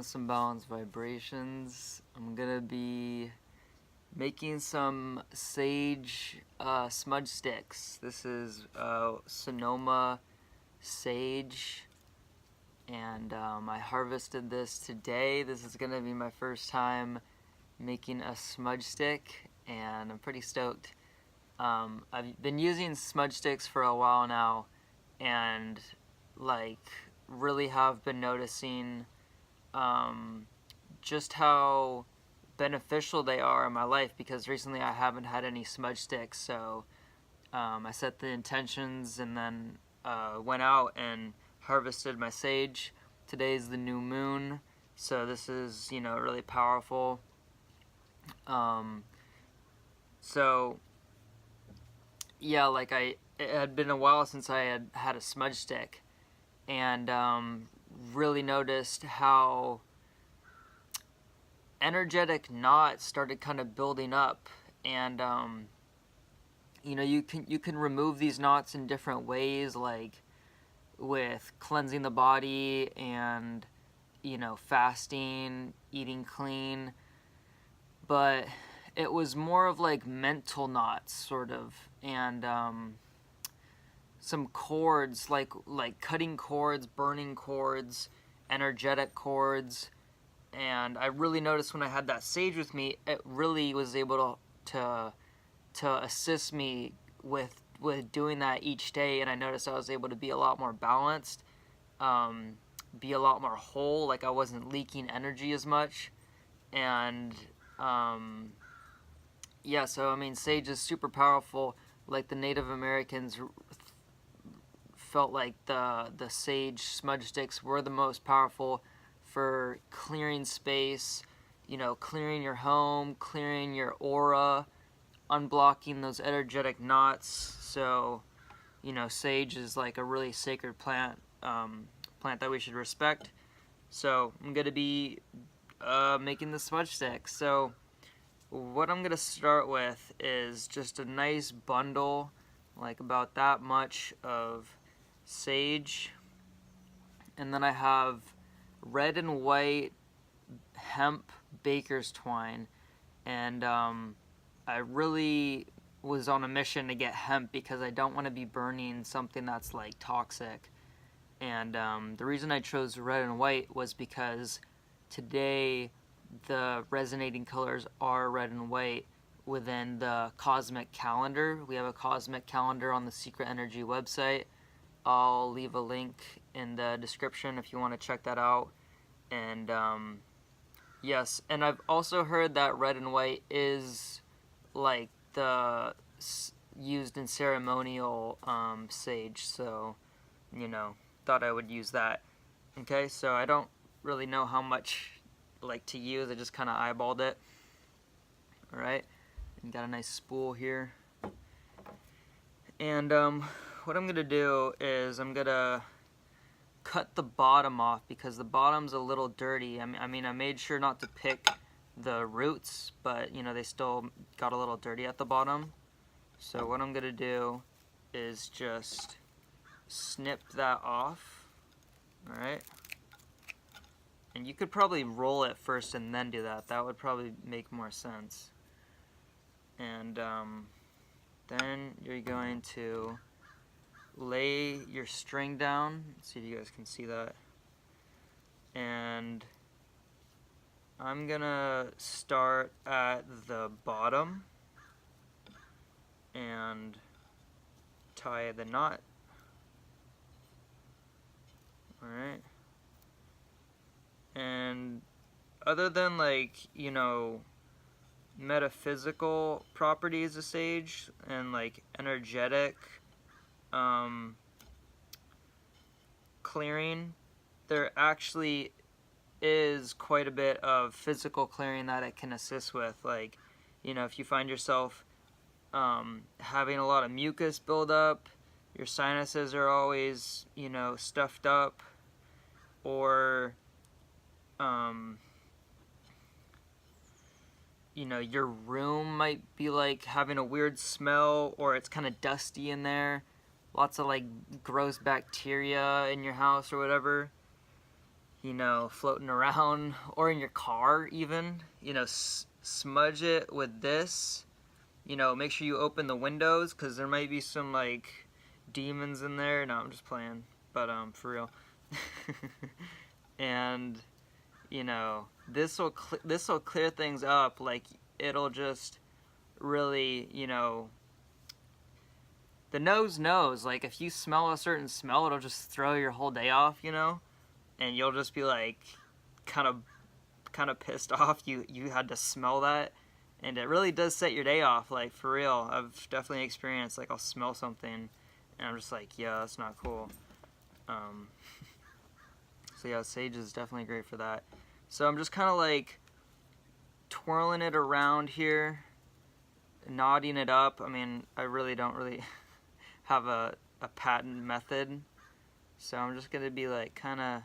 with some balanced vibrations. I'm gonna be making some sage smudge sticks. This is Sonoma sage, and I harvested this today. This is gonna be my first time making a smudge stick, and I'm pretty stoked. I've been using smudge sticks for a while now, and like really have been noticing just how beneficial they are in my life, because recently I haven't had any smudge sticks. So I set the intentions and then went out and harvested my sage. Today's the new moon, so this is, you know, really powerful. So yeah, like it had been a while since I had had a smudge stick, and really noticed how energetic knots started kind of building up. And you know, you can remove these knots in different ways, like with cleansing the body and, you know, fasting, eating clean. But it was more of like mental knots, sort of, and some cords, like cutting cords, burning cords, energetic cords. And I really noticed when I had that sage with me, it really was able to assist me with doing that each day. And I noticed I was able to be a lot more balanced, be a lot more whole, like I wasn't leaking energy as much. And yeah, so I mean, sage is super powerful. Like the Native Americans felt like the sage smudge sticks were the most powerful for clearing space, you know, clearing your home, clearing your aura, unblocking those energetic knots. So, you know, sage is like a really sacred plant, plant that we should respect. So I'm gonna be making the smudge stick. So what I'm gonna start with is just a nice bundle, like about that much, of sage, and then I have red and white hemp baker's twine. And I really was on a mission to get hemp because I don't want to be burning something that's like toxic. And the reason I chose red and white was because today the resonating colors are red and white within the cosmic calendar. We have a cosmic calendar on the Secret Energy website. I'll leave a link in the description if you want to check that out. And yes, and I've also heard that red and white is like the used in ceremonial sage, so, you know, thought I would use that. Okay, so I don't really know how much like to use. I just kind of eyeballed it. All right, and got a nice spool here. And what I'm gonna do is I'm gonna cut the bottom off because the bottom's a little dirty. I mean, I made sure not to pick the roots, but you know, they still got a little dirty at the bottom. So what I'm gonna do is just snip that off. All right. And you could probably roll it first and then do that. That would probably make more sense. And then you're going to lay your string down. Let's see if you guys can see that. And I'm gonna start at the bottom and tie the knot. Alright. And other than, like, you know, metaphysical properties of sage and like energetic clearing, there actually is quite a bit of physical clearing that it can assist with. Like, you know, if you find yourself having a lot of mucus build up, your sinuses are always, you know, stuffed up, or you know, your room might be like having a weird smell, or it's kind of dusty in there, lots of like gross bacteria in your house or whatever. you know, floating around, or in your car even, you know, smudge it with this. You know, make sure you open the windows, because there might be some, like, demons in there. No, I'm just playing, but, for real. And, you know, this'll clear things up. Like, it'll just really, you know, the nose knows. Like, if you smell a certain smell, it'll just throw your whole day off, you know? And you'll just be, like, kind of pissed off you had to smell that. And it really does set your day off, like, for real. I've definitely experienced, like, I'll smell something, and I'm just like, yeah, that's not cool. So yeah, sage is definitely great for that. So I'm just kind of, like, twirling it around here, nodding it up. I mean, I really don't have a patent method. So I'm just going to be, like, kind of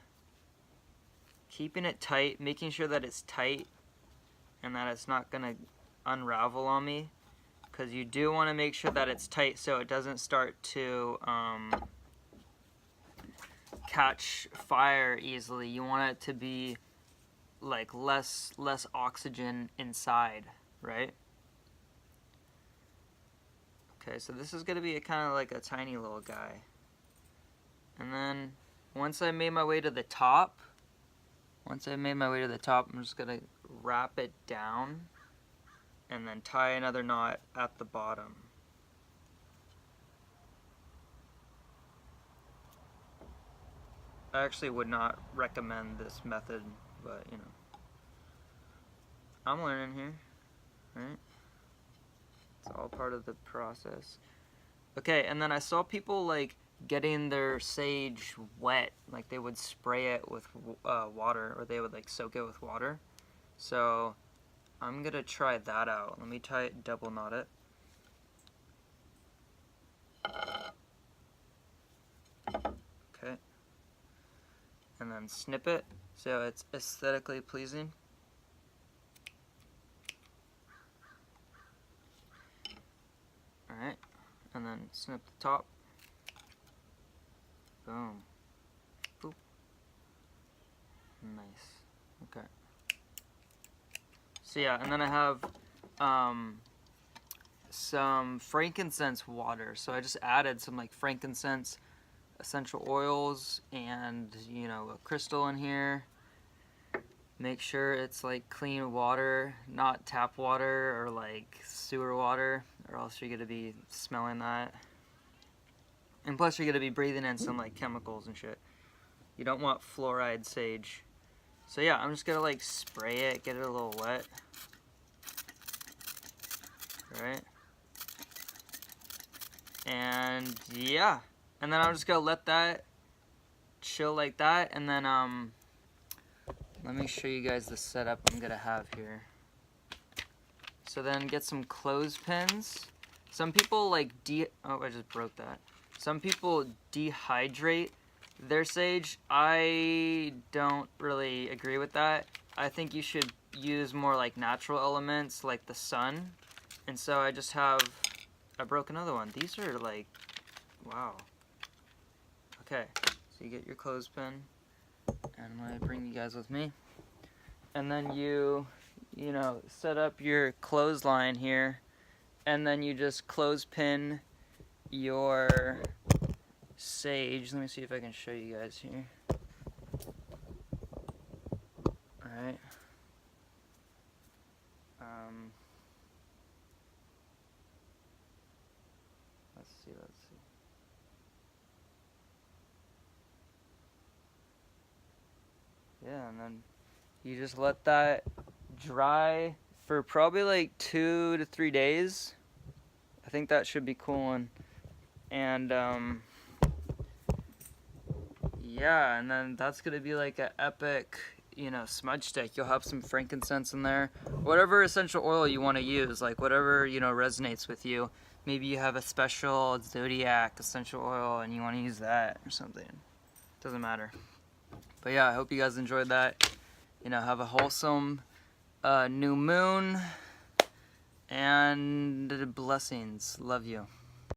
keeping it tight, making sure that it's tight and that it's not going to unravel on me, because you do want to make sure that it's tight so it doesn't start to catch fire easily. You want it to be like less oxygen inside, right? Okay, so this is going to be kind of like a tiny little guy. And then once I made my way to the top, I'm just going to wrap it down and then tie another knot at the bottom. I actually would not recommend this method, but you know, I'm learning here, right? It's all part of the process. Okay, and then I saw people like getting their sage wet, like they would spray it with water, or they would like soak it with water. So I'm gonna try that out. Let me double knot it. Okay. And then snip it so it's aesthetically pleasing. Alright. And then snip the top. Boom. Boop. Nice. Okay. So yeah, and then I have some frankincense water. So I just added some like frankincense essential oils and, you know, a crystal in here. Make sure it's like clean water, not tap water or like sewer water, or else you're gonna be smelling that. And plus you're gonna be breathing in some like chemicals and shit. You don't want fluoride sage. So yeah, I'm just gonna like spray it, get it a little wet. Alright. And yeah. And then I'm just gonna let that chill like that, and then let me show you guys the setup I'm gonna have here. So then get some clothespins. Some people like oh, I just broke that. Some people dehydrate their sage. I don't really agree with that. I think you should use more like natural elements like the sun. And so I just have, I broke another one. These are like, wow. Okay, so you get your clothespin, and I'm gonna bring you guys with me. And then you know, set up your clothesline here, and then you just clothespin your sage. Let me see if I can show you guys here. Alright. Let's see. Yeah, and then you just let that dry for probably like 2 to 3 days. I think that should be cool. And yeah, and then that's gonna be like an epic, you know, smudge stick. You'll have some frankincense in there, whatever essential oil you want to use, like whatever, you know, resonates with you. Maybe you have a special zodiac essential oil and you want to use that or something. Doesn't matter. But yeah, I hope you guys enjoyed that. You know, have a wholesome new moon, and blessings. Love you.